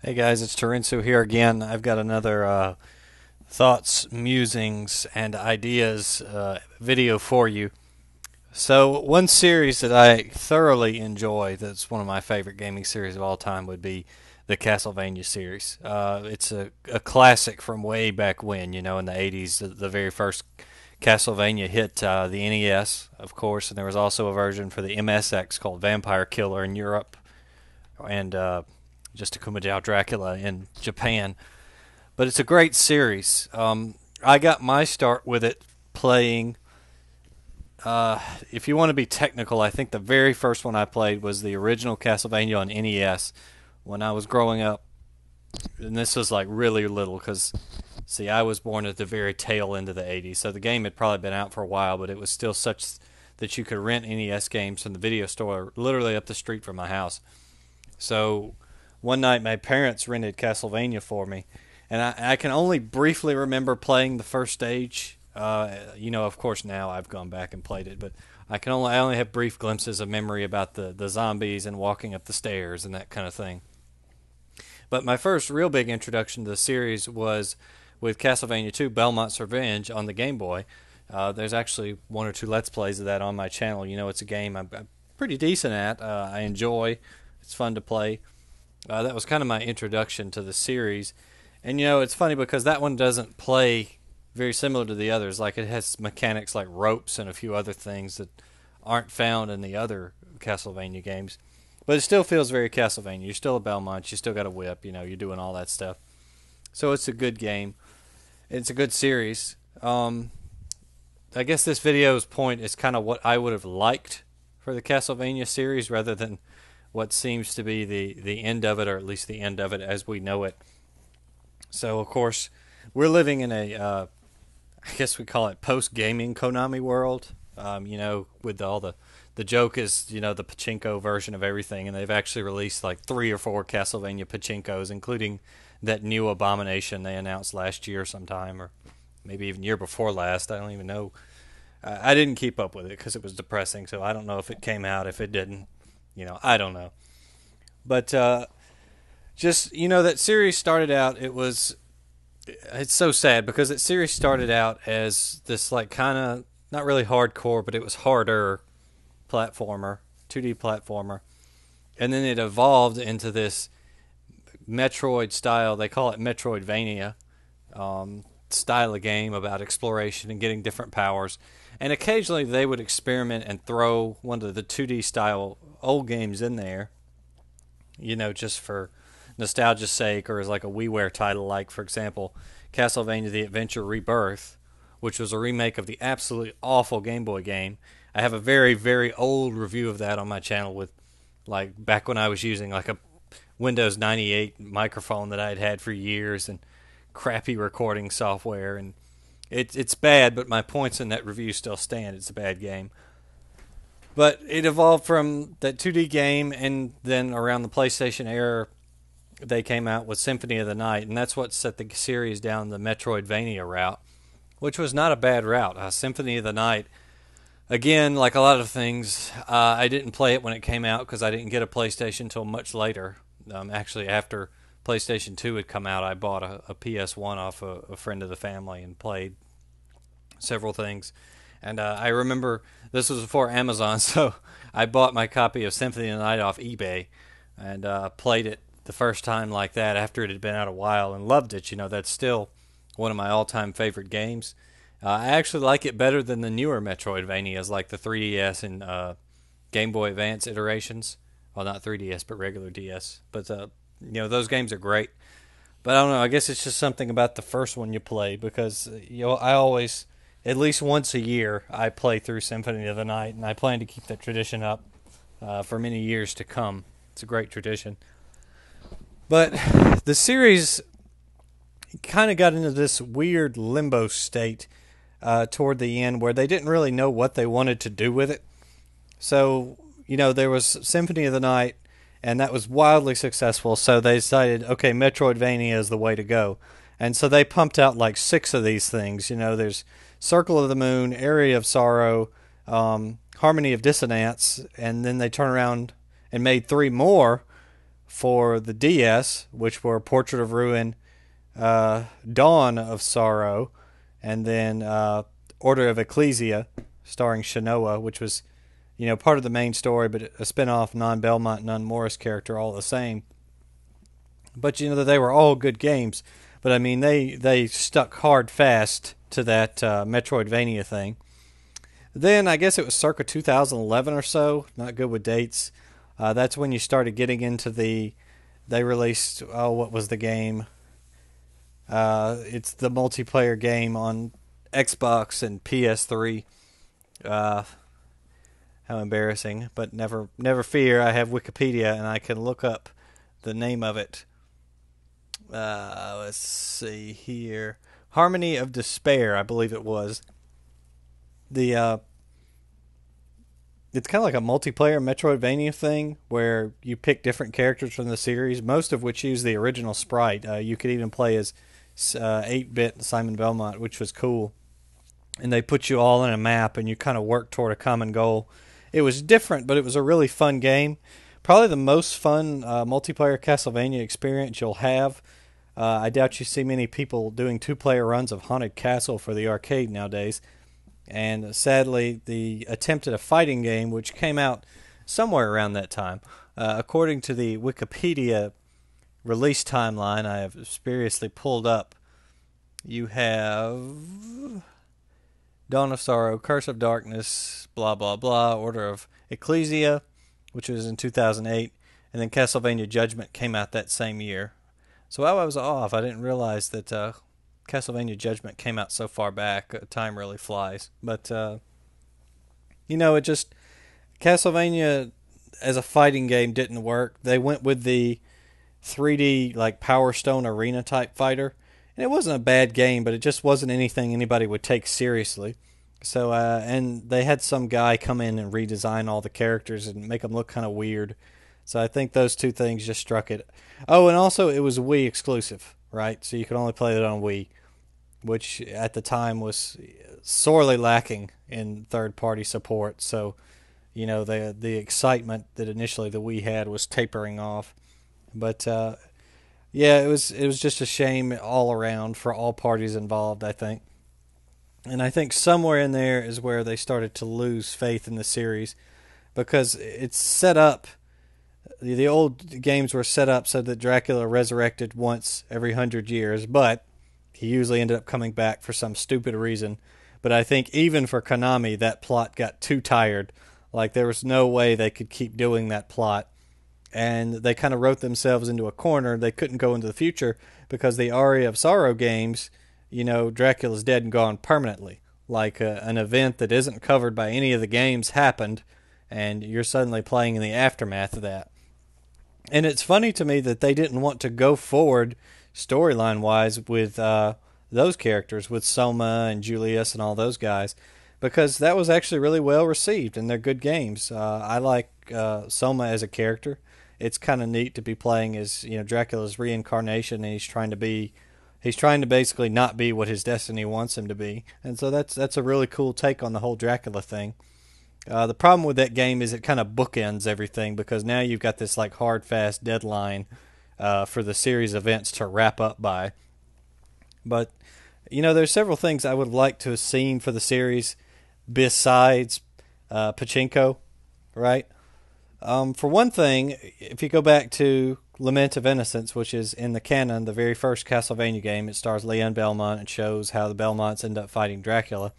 Hey guys, it's Terensu here again. I've got another thoughts, musings, and ideas video for you. So, one series that I thoroughly enjoy, that's one of my favorite gaming series of all time, would be the Castlevania series. It's a classic from way back when, in the 80s. The very first Castlevania hit the NES, of course, and there was also a version for the MSX called Vampire Killer in Europe, and just Akumajao Dracula in Japan. But it's a great series. I got my start with it playing. If you want to be technical, I think the very first one I played was the original Castlevania on NES when I was growing up. And this was like really little because, see, I was born at the very tail end of the 80s. So the game had probably been out for a while, but it was still such that you could rent NES games from the video store literally up the street from my house. So one night my parents rented Castlevania for me, and I can only briefly remember playing the first stage. Of course now I've gone back and played it, but I only have brief glimpses of memory about the zombies and walking up the stairs and that kind of thing. But my first real big introduction to the series was with Castlevania 2 Belmont's Revenge on the Game Boy. There's actually one or two Let's Plays of that on my channel. It's a game I'm pretty decent at. I enjoy. It's fun to play. That was kind of my introduction to the series. And it's funny because that one doesn't play very similar to the others. Like it has mechanics like ropes and a few other things that aren't found in the other Castlevania games. But it still feels very Castlevania. You're still a Belmont. You still got a whip. You're doing all that stuff. So it's a good game. It's a good series. I guess this video's point is kind of what I would have liked for the Castlevania series rather than what seems to be the end of it, or at least the end of it as we know it. So, of course, we're living in I guess we call it post-gaming Konami world. With all the joke is, the pachinko version of everything, and they've actually released like 3 or 4 Castlevania pachinkos, including that new abomination they announced last year sometime, or maybe even year before last. I don't even know. I didn't keep up with it because it was depressing, so I don't know if it came out, if it didn't. I don't know. But that series started out, it's so sad because that series started out as this like kind of not really hardcore, but it was harder platformer, 2D platformer. And then it evolved into this Metroid style, they call it Metroidvania, style of game about exploration and getting different powers. And occasionally they would experiment and throw one of the 2D style old games in there, just for nostalgia's sake, or as like a WiiWare title, like, for example, Castlevania The Adventure Rebirth, which was a remake of the absolutely awful Game Boy game. I have a very, very old review of that on my channel with, like, back when I was using, like, a Windows 98 microphone that I had for years and crappy recording software. And it's bad, but my points in that review still stand. It's a bad game. But it evolved from that 2D game, and then around the PlayStation era, they came out with Symphony of the Night, and that's what set the series down the Metroidvania route, which was not a bad route. Symphony of the Night, again, like a lot of things, I didn't play it when it came out because I didn't get a PlayStation until much later. Actually, after PlayStation 2 had come out, I bought a PS1 off a friend of the family and played several things. And I remember this was before Amazon, so I bought my copy of Symphony of the Night off eBay and played it the first time like that after it had been out a while and loved it. That's still one of my all-time favorite games. I actually like it better than the newer Metroidvanias like the 3DS and Game Boy Advance iterations. Well, not 3DS, but regular DS. But, those games are great. But I don't know, I guess it's just something about the first one you play because, I always, at least once a year, I play through Symphony of the Night, and I plan to keep that tradition up for many years to come. It's a great tradition. But the series kind of got into this weird limbo state toward the end where they didn't really know what they wanted to do with it. So, there was Symphony of the Night, and that was wildly successful, so they decided, okay, Metroidvania is the way to go. And so they pumped out like 6 of these things. There's Circle of the Moon, Area of Sorrow, Harmony of Dissonance, and then they turned around and made 3 more for the DS, which were Portrait of Ruin, Dawn of Sorrow, and then Order of Ecclesia, starring Shanoa, which was, part of the main story, but a spin-off non-Belmont, non-Morris character, all the same. But they were all good games. But I mean, they stuck hard fast to that Metroidvania thing. Then I guess it was circa 2011 or so. Not good with dates. That's when you started getting into the. They released what was the game? It's the multiplayer game on Xbox and PS3. How embarrassing! But never fear. I have Wikipedia and I can look up the name of it. Let's see here. Harmony of Despair, I believe it was. It's kind of like a multiplayer Metroidvania thing where you pick different characters from the series, most of which use the original sprite. You could even play as 8-bit Simon Belmont, which was cool. And they put you all in a map and you kind of work toward a common goal. It was different, but it was a really fun game. Probably the most fun multiplayer Castlevania experience you'll have. I doubt you see many people doing 2-player runs of Haunted Castle for the arcade nowadays. And sadly, the attempt at a fighting game, which came out somewhere around that time, according to the Wikipedia release timeline I have seriously pulled up, you have Dawn of Sorrow, Curse of Darkness, blah, blah, blah, Order of Ecclesia, which was in 2008, and then Castlevania Judgment came out that same year. So I was off. I didn't realize that Castlevania Judgment came out so far back. Time really flies. But, it just... Castlevania as a fighting game didn't work. They went with the 3D, like, Power Stone Arena type fighter. And it wasn't a bad game, but it just wasn't anything anybody would take seriously. So, and they had some guy come in and redesign all the characters and make them look kind of weird. So I think those two things just struck it. Oh, and also it was Wii exclusive, right? So you could only play it on Wii, which at the time was sorely lacking in third-party support. So, the excitement that initially the Wii had was tapering off. But yeah, it was just a shame all around for all parties involved, I think. And I think somewhere in there is where they started to lose faith in the series, because it's set up. The old games were set up so that Dracula resurrected once every 100 years, but he usually ended up coming back for some stupid reason. But I think even for Konami, that plot got too tired. Like, there was no way they could keep doing that plot. And they kind of wrote themselves into a corner. They couldn't go into the future because the Aria of Sorrow games, Dracula's dead and gone permanently. Like an event that isn't covered by any of the games happened, and you're suddenly playing in the aftermath of that. And it's funny to me that they didn't want to go forward storyline-wise with those characters, with Soma and Julius and all those guys, because that was actually really well received, and they're good games. I like Soma as a character. It's kind of neat to be playing as Dracula's reincarnation, and he's trying to basically not be what his destiny wants him to be, and so that's a really cool take on the whole Dracula thing. The problem with that game is it kind of bookends everything, because now you've got this like hard, fast deadline for the series events to wrap up by. But, there's several things I would have liked to have seen for the series besides Pachinko, right? For one thing, if you go back to Lament of Innocence, which is in the canon, the very first Castlevania game, it stars Leon Belmont and shows how the Belmonts end up fighting Dracula.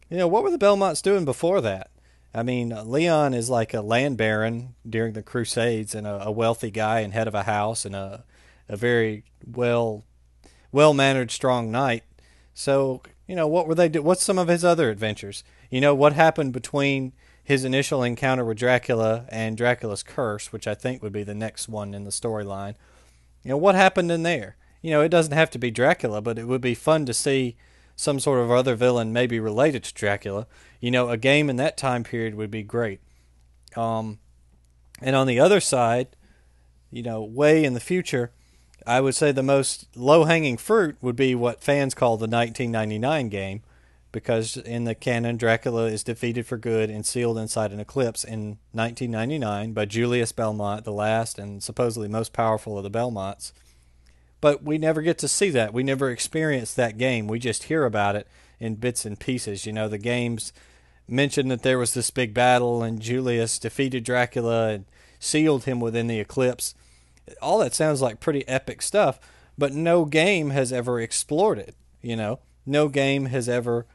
What were the Belmonts doing before that? I mean, Leon is like a land baron during the Crusades and a wealthy guy and head of a house and a very well-mannered, strong knight. So, what were they do? What's some of his other adventures? What happened between his initial encounter with Dracula and Dracula's Curse, which I think would be the next one in the storyline. What happened in there? It doesn't have to be Dracula, but it would be fun to see some sort of other villain maybe related to Dracula. A game in that time period would be great. And on the other side, way in the future, I would say the most low-hanging fruit would be what fans call the 1999 game, because in the canon, Dracula is defeated for good and sealed inside an eclipse in 1999 by Julius Belmont, the last and supposedly most powerful of the Belmonts. But we never get to see that. We never experience that game. We just hear about it in bits and pieces. You know, the games mentioned that there was this big battle and Julius defeated Dracula and sealed him within the eclipse. All that sounds like pretty epic stuff, but no game has ever explored it, you know. No game has ever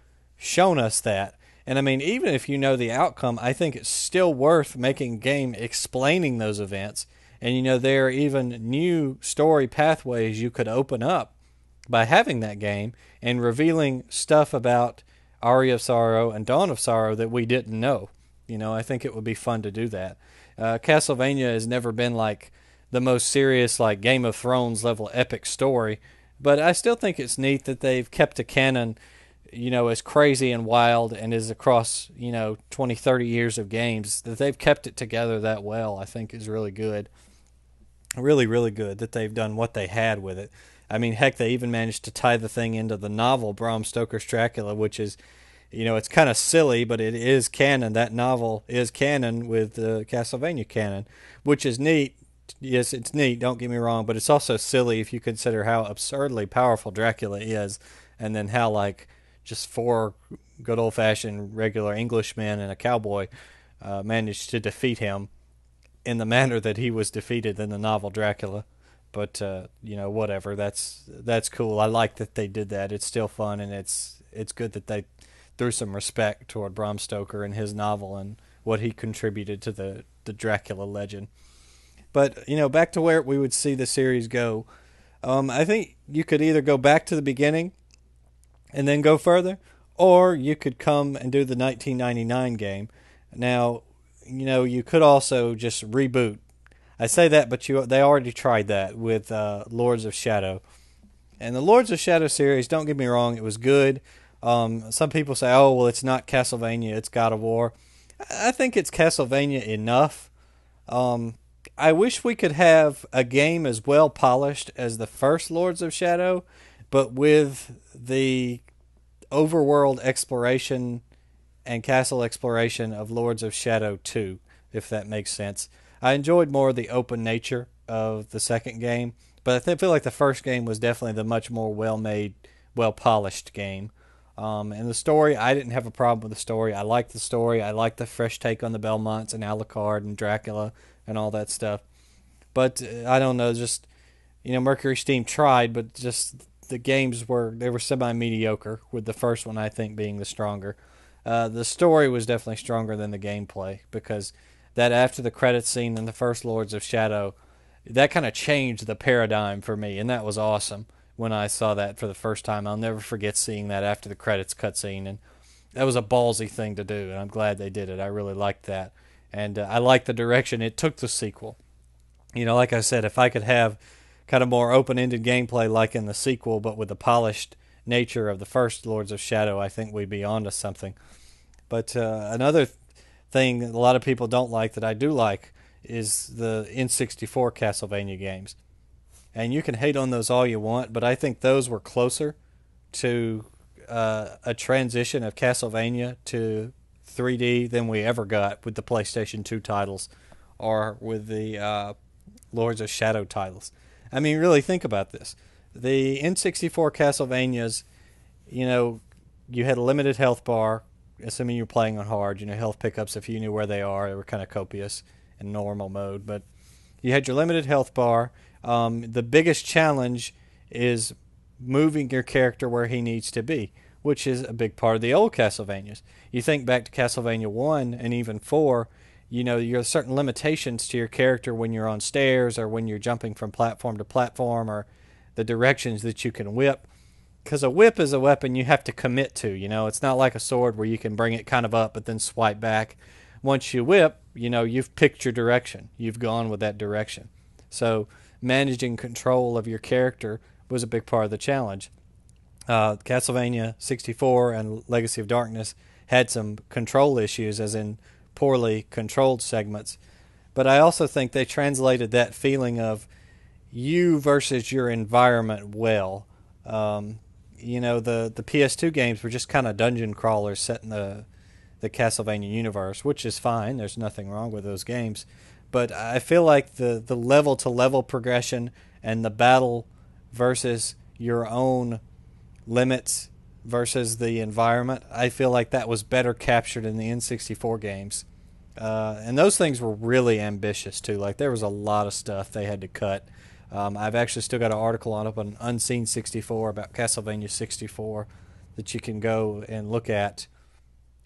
shown us that. And I mean, even if you know the outcome, I think it's still worth making a game explaining those events. And you know, there are even new story pathways you could open up by having that game and revealing stuff about Aria of Sorrow and Dawn of Sorrow that we didn't know. You know, I think it would be fun to do that. Castlevania has never been like the most serious, like Game of Thrones level epic story, but I still think it's neat that they've kept a canon, you know, as crazy and wild and is across, you know, 20, 30 years of games, that they've kept it together that well, I think is really good. Really, really good that they've done what they had with it. I mean, heck, they even managed to tie the thing into the novel Bram Stoker's Dracula, which is, you know, it's kind of silly, but it is canon. That novel is canon with the Castlevania canon, which is neat. Yes, it's neat, don't get me wrong, but it's also silly if you consider how absurdly powerful Dracula is, and then how, like, just four good old-fashioned regular Englishmen and a cowboy managed to defeat him in the manner that he was defeated in the novel Dracula. But you know, whatever. That's cool. I like that they did that. It's still fun, and it's good that they threw some respect toward Bram Stoker and his novel and what he contributed to the Dracula legend. But you know, back to where we would see the series go. I think you could either go back to the beginning and then go further, or you could come and do the 1999 game. Now, you know, you could also just reboot. I say that, but they already tried that with Lords of Shadow. And the Lords of Shadow series, don't get me wrong, it was good. Some people say, oh, well, it's not Castlevania, it's God of War. I think it's Castlevania enough. I wish we could have a game as well polished as the first Lords of Shadow, but with the overworld exploration and castle exploration of Lords of Shadow 2, if that makes sense. I enjoyed more of the open nature of the second game, but I feel like the first game was definitely the much more well-made, well-polished game. And the story, I didn't have a problem with the story. I liked the story. I liked the fresh take on the Belmonts and Alucard and Dracula and all that stuff. But I don't know, just, you know, Mercury Steam tried, but just the games were semi-mediocre, with the first one, I think, being the stronger. The story was definitely stronger than the gameplay, because that after the credits scene in the first Lords of Shadow, that kind of changed the paradigm for me, and that was awesome when I saw that for the first time. I'll never forget seeing that after the credits cutscene, and that was a ballsy thing to do, and I'm glad they did it. I really liked that, and I liked the direction it took the sequel. You know, like I said, if I could have kind of more open-ended gameplay like in the sequel, but with the polished nature of the first Lords of Shadow, I think we'd be on to something. But another thing that a lot of people don't like that I do like is the N64 Castlevania games. And you can hate on those all you want, but I think those were closer to a transition of Castlevania to 3D than we ever got with the PlayStation 2 titles or with the Lords of Shadow titles. I mean, really think about this. The N64 Castlevanias, you know, you had a limited health bar, assuming you're playing on hard. You know, health pickups, if you knew where they were kind of copious in normal mode. But you had your limited health bar. The biggest challenge is moving your character where he needs to be, which is a big part of the old Castlevanias. You think back to Castlevania 1 and even 4, you know, there are certain limitations to your character when you're on stairs or when you're jumping from platform to platform, or the directions that you can whip. Because a whip is a weapon you have to commit to, you know. It's not like a sword where you can bring it kind of up but then swipe back. Once you whip, you know, you've picked your direction. You've gone with that direction. So managing control of your character was a big part of the challenge. Castlevania 64 and Legacy of Darkness had some control issues, as in poorly controlled segments. But I also think they translated that feeling of you versus your environment well. the PS2 games were just kind of dungeon crawlers set in the Castlevania universe, which is fine. There's nothing wrong with those games. But I feel like the level to level progression and the battle versus your own limits versus the environment, I feel like that was better captured in the N64 games. And those things were really ambitious too. Like there was a lot of stuff they had to cut. I've actually still got an article on up on Unseen 64 about Castlevania 64 that you can go and look at.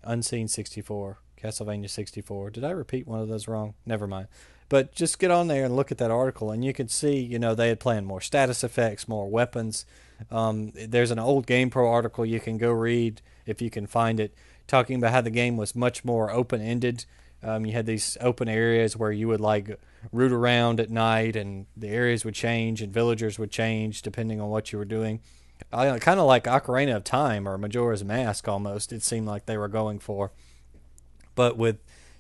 Unseen 64, Castlevania 64. Did I repeat one of those wrong? Never mind. But just get on there and look at that article, and you can see, they had planned more status effects, more weapons. There's an old GamePro article you can go read if you can find it, talking about how the game was much more open-ended. You had these open areas where you would like root around at night, and the areas would change, and villagers would change depending on what you were doing. Kind of like Ocarina of Time or Majora's Mask almost, it seemed like they were going for. But with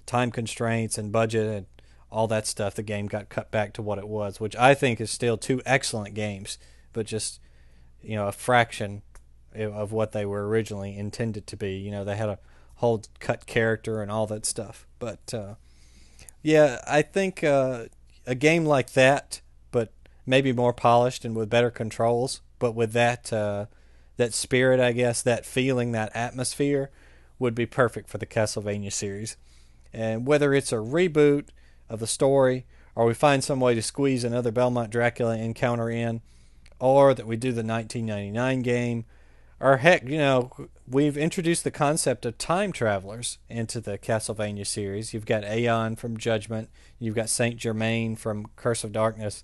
time constraints and budget and all that stuff, the game got cut back to what it was, which I think is still two excellent games, but just, a fraction of what they were originally intended to be. They had a whole cut character and all that stuff. But, yeah, I think a game like that, but maybe more polished and with better controls, but with that spirit, I guess, that feeling, that atmosphere, would be perfect for the Castlevania series. And whether it's a reboot of the story, or we find some way to squeeze another Belmont Dracula encounter in, or that we do the 1999 game, or heck, we've introduced the concept of time travelers into the Castlevania series. You've got Aeon from Judgment, you've got Saint Germain from Curse of Darkness.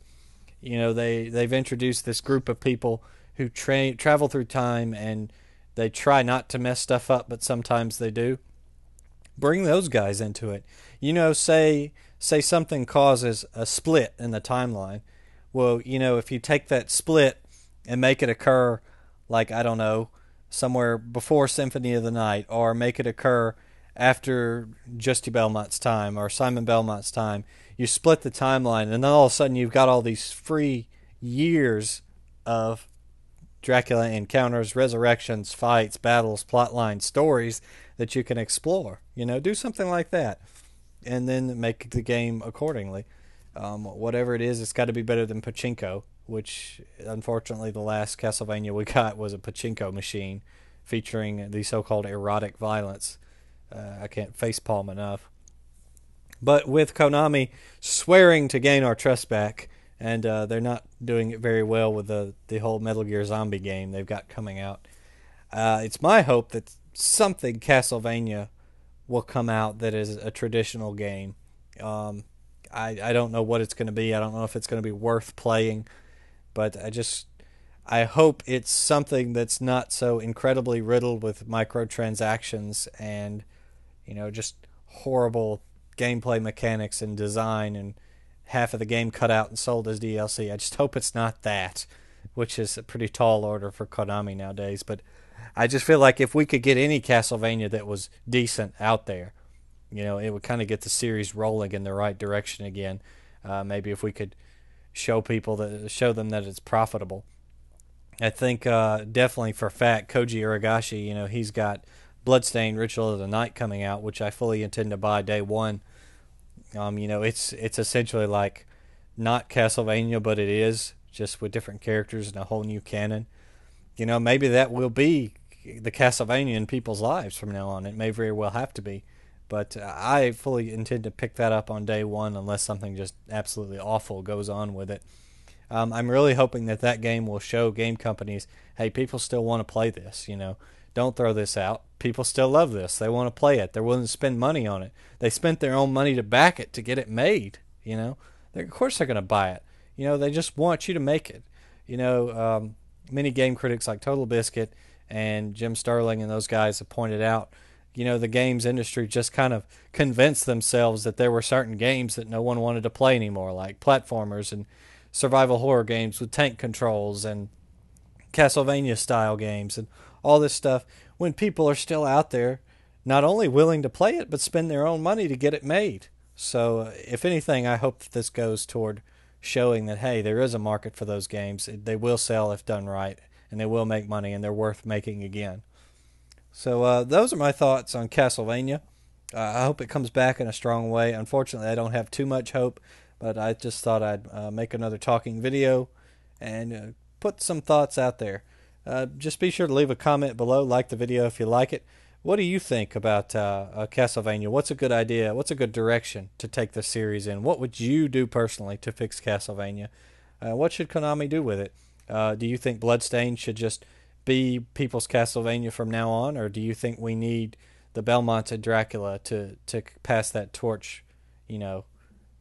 They've introduced this group of people who travel through time, and they try not to mess stuff up, but sometimes they do. Bring those guys into it. Say something causes a split in the timeline. Well, if you take that split and make it occur, like, I don't know, somewhere before Symphony of the Night, or make it occur after Justy Belmont's time or Simon Belmont's time, you split the timeline, and then all of a sudden you've got all these free years of Dracula encounters, resurrections, fights, battles, plotline, stories that you can explore. Do something like that, and then make the game accordingly. Whatever it is, it's got to be better than Pachinko, which unfortunately the last Castlevania we got was a Pachinko machine featuring the so-called erotic violence. I can't facepalm enough. But with Konami swearing to gain our trust back, and they're not doing it very well with the whole Metal Gear Zombie game they've got coming out. It's my hope that something Castlevania will come out that is a traditional game. I don't know what it's going to be. I don't know if it's going to be worth playing, but I hope it's something that's not so incredibly riddled with microtransactions and just horrible gameplay mechanics and design and half of the game cut out and sold as DLC. I just hope it's not that, which is a pretty tall order for Konami nowadays. But I just feel like if we could get any Castlevania that was decent out there, it would kind of get the series rolling in the right direction again. Maybe if we could show them that it's profitable. I think definitely for a fact, Koji Iragashi, he's got Bloodstained Ritual of the Night coming out, which I fully intend to buy day one. It's essentially like not Castlevania, but it is, just with different characters and a whole new canon. Maybe that will be the Castlevania in people's lives from now on. It may very well have to be. But I fully intend to pick that up on day one unless something just absolutely awful goes on with it. I'm really hoping that game will show game companies, hey, people still want to play this, Don't throw this out. People still love this. They want to play it. They're willing to spend money on it. They spent their own money to back it, to get it made, Of course they're going to buy it. They just want you to make it. Many game critics like Total Biscuit and Jim Sterling and those guys have pointed out, the games industry just kind of convinced themselves that there were certain games that no one wanted to play anymore, like platformers and survival horror games with tank controls and Castlevania-style games and all this stuff, when people are still out there not only willing to play it, but spend their own money to get it made. So, if anything, I hope that this goes toward showing that, hey, there is a market for those games. They will sell if done right, and they will make money, and they're worth making again. So those are my thoughts on Castlevania. I hope it comes back in a strong way. Unfortunately, I don't have too much hope, but I just thought I'd make another talking video and put some thoughts out there. Just be sure to leave a comment below, like the video if you like it. What do you think about Castlevania? What's a good idea? What's a good direction to take the series in? What would you do personally to fix Castlevania? What should Konami do with it? Do you think Bloodstained should just be people's Castlevania from now on, or do you think we need the Belmonts and Dracula to pass that torch, the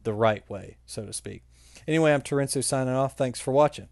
right way, so to speak? Anyway, I'm Terensu signing off. Thanks for watching.